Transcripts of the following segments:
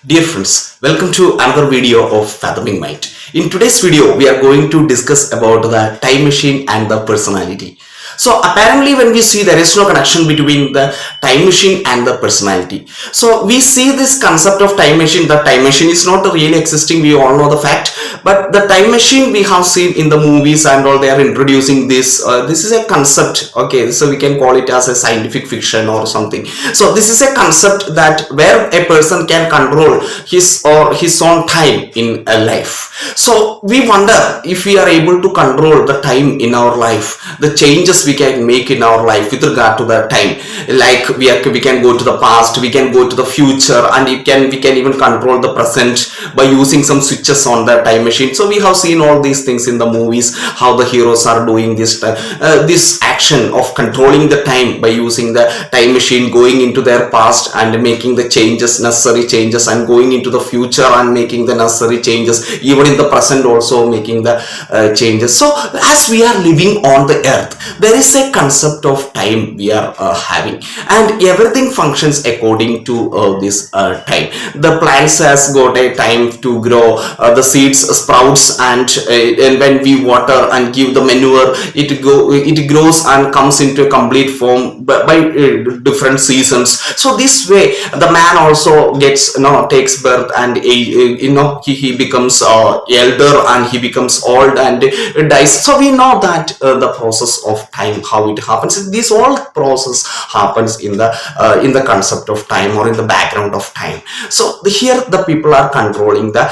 Dear friends, welcome to another video of Fathoming Mind. In today's video, we are going to discuss about the time machine and the personality. So apparently when we see there is no connection between the time machine and the personality. So we see this concept of time machine. The time machine is not really existing. We all know the fact. But the time machine we have seen in the movies and all, they are introducing this. This is a concept. Okay, so we can call it as a scientific fiction or something. So this is a concept that where a person can control his or his own time in a life. So we wonder if we are able to control the time in our life, the changes we can make in our life with regard to the time. Like we can go to the past, we can go to the future, and we can even control the present by using some switches on the time machine. So we have seen all these things in the movies, how the heroes are doing this action of controlling the time by using the time machine, going into their past and making the necessary changes, and going into the future and making the necessary changes, even in the present also making the changes. So as we are living on the earth, there is a concept of time we are having, and everything functions according to this time. The plants has got a time to grow, the seeds sprouts, and when we water and give the manure, it grows and comes into a complete form by different seasons. So this way the man also takes birth, and he becomes elder, and he becomes old and dies. So we know that the process of time, how it happens. This whole process happens in the concept of time, or in the background of time. So here the people are controlling the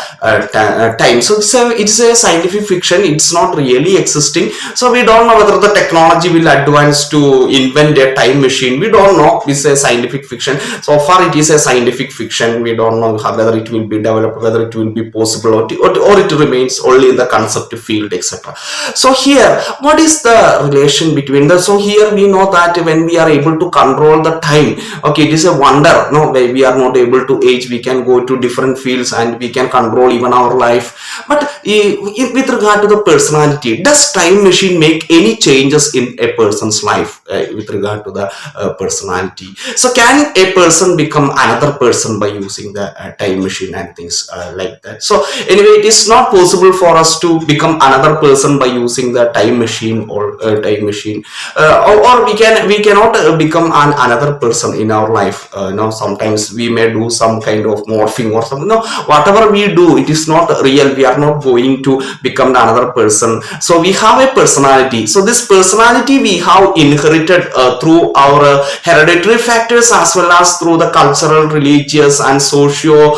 time. So it's a scientific fiction. It's not really existing. So we don't know whether the technology will advance to invent a time machine. We don't know. It's a scientific fiction. So far it is a scientific fiction. We don't know whether it will be developed, whether it will be possible, or it remains only in the concept field, etc. So here, what is the relation between the? So here we know that when we are able to control the time, okay, it is a wonder. No, we are not able to age. We can go to different fields and we can control even our life. But with regard to the personality, does time machine make any changes in a person's life with regard to the personality? So can a person become another person by using the time machine and things like that? So anyway, it is not possible for us to become another person by using the time machine or or we cannot become another person in our life. Sometimes we may do some kind of morphing or something. No, whatever we do, it is not real. We are not going to become another person. So we have a personality. So this personality we have inherited through our hereditary factors, as well as through the cultural, religious, and socio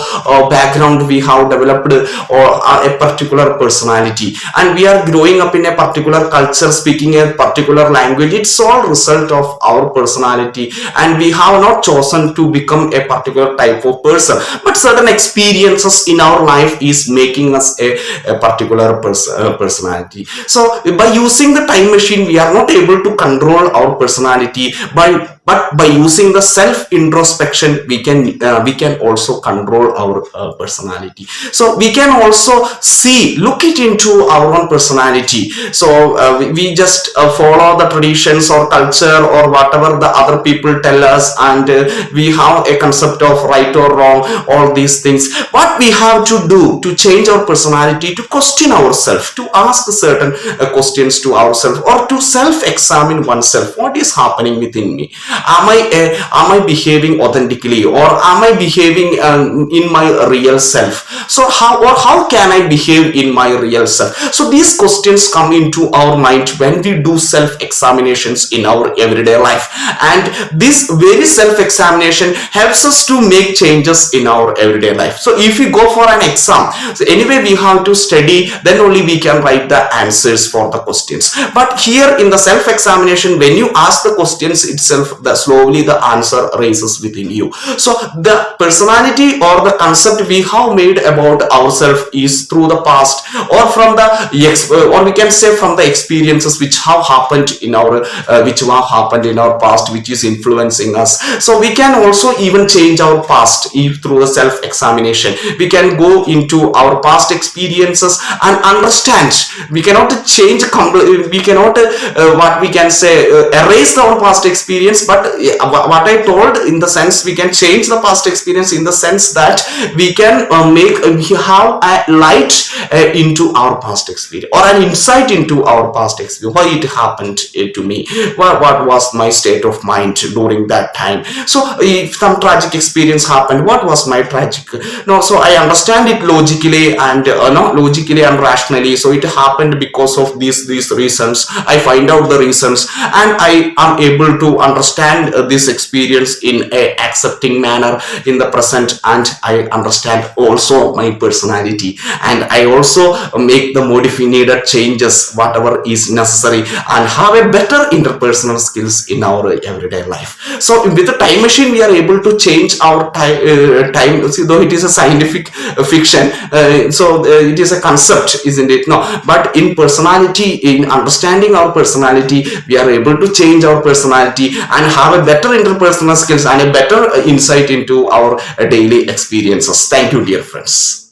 background we have developed, or a particular personality, and we are growing up in a particular culture, speaking a particular language. It's all result of our personality, and we have not chosen to become a particular type of person, but certain experiences in our life is making us a particular personality. So by using the time machine, we are not able to control our personality, but by using the self introspection, we can also control our personality. So we can also look it into our own personality. So we just follow the traditions or culture or whatever the other people tell us, and we have a concept of right or wrong, all these things. What we have to do to change our personality, to question ourselves, to ask certain questions to ourselves, or to self-examine oneself. What is happening within me? Am I behaving authentically, or am I behaving in my real self? So how can I behave in my real self? So these questions come into our mind when we do self-examinations in our everyday life, and this very self-examination helps us to make changes in our everyday life. So if we go for an exam, so anyway we have to study, then only we can write the answers for the questions. But here in the self-examination, when you ask the questions itself, slowly the answer rises within you. So the personality or the concept we have made about ourselves is through the past, or from the or we can say from the experiences which have happened in our past, which is influencing us. So we can also even change our past through the self-examination. We can go into our past experiences and understand. We cannot change completely. We cannot what we can say erase our past experience, but but what I told, in the sense we can change the past experience, in the sense that we can we have a light into our past experience, or an insight into our past experience, why it happened to me, what was my state of mind during that time. So if some tragic experience happened, what was my tragic, no, so I understand it logically and no, logically and rationally. So it happened because of these reasons. I find out the reasons, and I am able to understand this experience in a accepting manner in the present, and I understand also my personality, and I also make the needed changes whatever is necessary, and have a better interpersonal skills in our everyday life. So with the time machine we are able to change our time, see, though it is a scientific fiction, it is a concept, isn't it? No, but in personality, in understanding our personality, we are able to change our personality and have a better interpersonal skills and a better insight into our daily experiences. Thank you, dear friends.